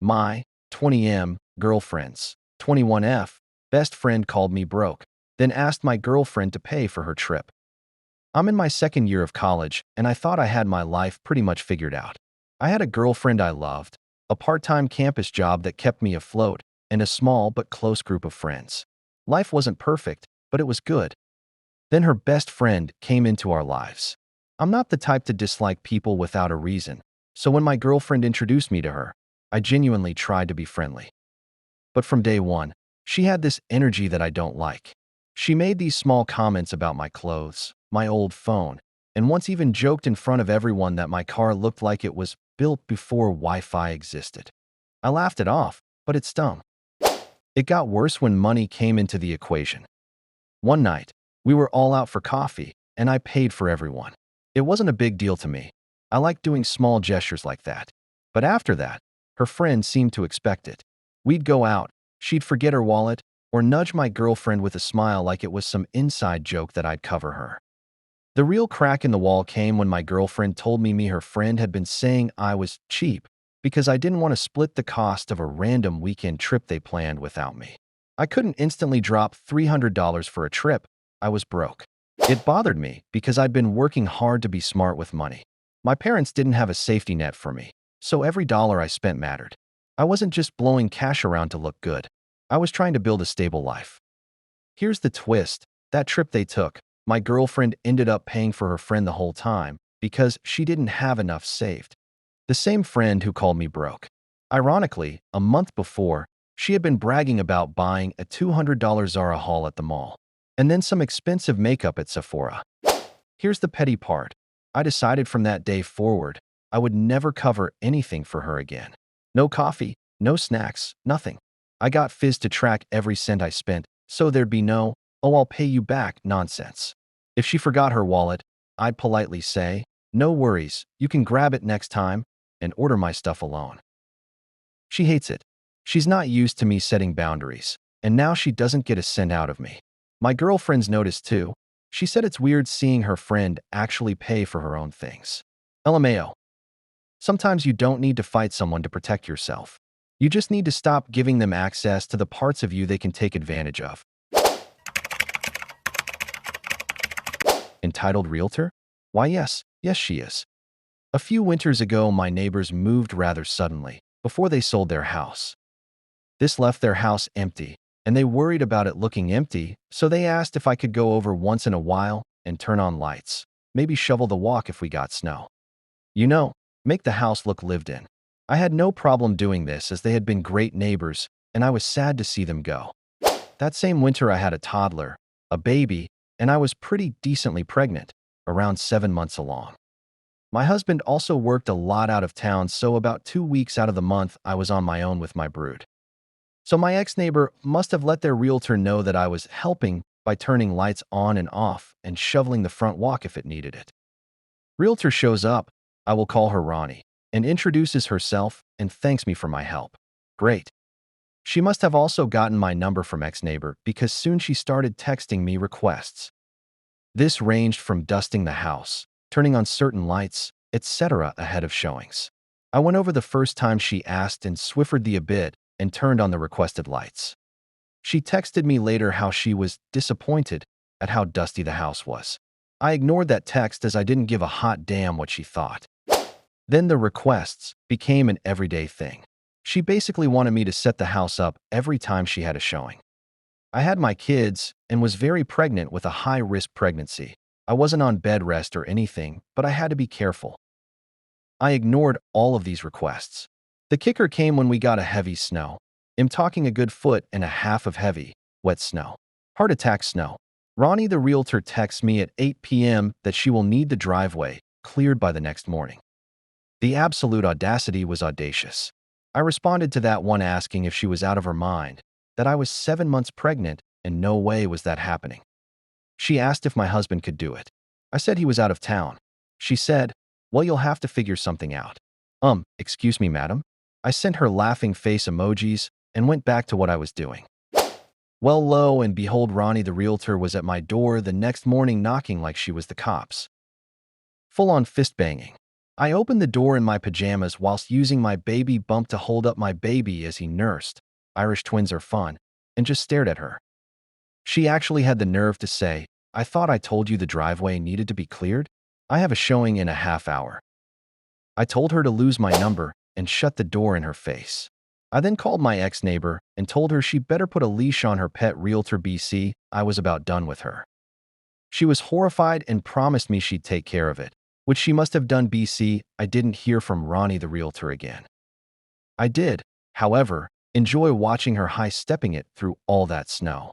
My 20M girlfriend's 21F best friend called me broke, then asked my girlfriend to pay for her trip. I'm in my second year of college, and I thought I had my life pretty much figured out. I had a girlfriend I loved, a part-time campus job that kept me afloat, and a small but close group of friends. Life wasn't perfect, but it was good. Then her best friend came into our lives. I'm not the type to dislike people without a reason, so when my girlfriend introduced me to her, I genuinely tried to be friendly. But from day one, she had this energy that I don't like. She made these small comments about my clothes, my old phone, and once even joked in front of everyone that my car looked like it was built before Wi-Fi existed. I laughed it off, but it stung. It got worse when money came into the equation. One night, we were all out for coffee, and I paid for everyone. It wasn't a big deal to me. I like doing small gestures like that. But after that, her friend seemed to expect it. We'd go out, she'd forget her wallet, or nudge my girlfriend with a smile like it was some inside joke that I'd cover her. The real crack in the wall came when my girlfriend told me her friend had been saying I was cheap because I didn't want to split the cost of a random weekend trip they planned without me. I couldn't instantly drop $300 for a trip. I was broke. It bothered me because I'd been working hard to be smart with money. My parents didn't have a safety net for me, so every dollar I spent mattered. I wasn't just blowing cash around to look good. I was trying to build a stable life. Here's the twist. That trip they took, my girlfriend ended up paying for her friend the whole time because she didn't have enough saved. The same friend who called me broke. Ironically, a month before, she had been bragging about buying a $200 Zara haul at the mall, and then some expensive makeup at Sephora. Here's the petty part. I decided from that day forward, I would never cover anything for her again. No coffee, no snacks, nothing. I got Fizz to track every cent I spent, so there'd be no, "oh, I'll pay you back" nonsense. If she forgot her wallet, I'd politely say, "no worries, you can grab it next time," and order my stuff alone. She hates it. She's not used to me setting boundaries, and now she doesn't get a cent out of me. My girlfriend's noticed too. She said it's weird seeing her friend actually pay for her own things. LMAO. Sometimes you don't need to fight someone to protect yourself. You just need to stop giving them access to the parts of you they can take advantage of. Entitled Realtor? Why yes, she is. A few winters ago, my neighbors moved rather suddenly, before they sold their house. This left their house empty, and they worried about it looking empty, so they asked if I could go over once in a while and turn on lights, maybe shovel the walk if we got snow. You know, make the house look lived in. I had no problem doing this as they had been great neighbors, and I was sad to see them go. That same winter, I had a toddler, a baby, and I was pretty decently pregnant, around 7 months along. My husband also worked a lot out of town, so about 2 weeks out of the month, I was on my own with my brood. So my ex-neighbor must have let their realtor know that I was helping by turning lights on and off and shoveling the front walk if it needed it. Realtor shows up, I will call her Ronnie, and introduces herself and thanks me for my help. Great. She must have also gotten my number from ex-neighbor because soon she started texting me requests. This ranged from dusting the house, turning on certain lights, etc. ahead of showings. I went over the first time she asked and swiffered the a bit and turned on the requested lights. She texted me later how she was disappointed at how dusty the house was. I ignored that text as I didn't give a hot damn what she thought. Then the requests became an everyday thing. She basically wanted me to set the house up every time she had a showing. I had my kids and was very pregnant with a high-risk pregnancy. I wasn't on bed rest or anything, but I had to be careful. I ignored all of these requests. The kicker came when we got a heavy snow. I'm talking a good foot and a half of heavy, wet snow. Heart attack snow. Ronnie the realtor texts me at 8 p.m. that she will need the driveway cleared by the next morning. The absolute audacity was audacious. I responded to that one asking if she was out of her mind, that I was 7 months pregnant and no way was that happening. She asked if my husband could do it. I said he was out of town. She said, "Well, you'll have to figure something out." Excuse me, madam. I sent her laughing face emojis and went back to what I was doing. Well, lo and behold, Ronnie the realtor was at my door the next morning knocking like she was the cops. Full-on fist banging. I opened the door in my pajamas whilst using my baby bump to hold up my baby as he nursed. Irish twins are fun, and just stared at her. She actually had the nerve to say, "I thought I told you the driveway needed to be cleared? I have a showing in a half hour." I told her to lose my number and shut the door in her face. I then called my ex-neighbor and told her she better put a leash on her pet Realtor BC. I was about done with her. She was horrified and promised me she'd take care of it, which she must have done. BC. I didn't hear from Ronnie the Realtor again. I did, however, enjoy watching her high-stepping it through all that snow.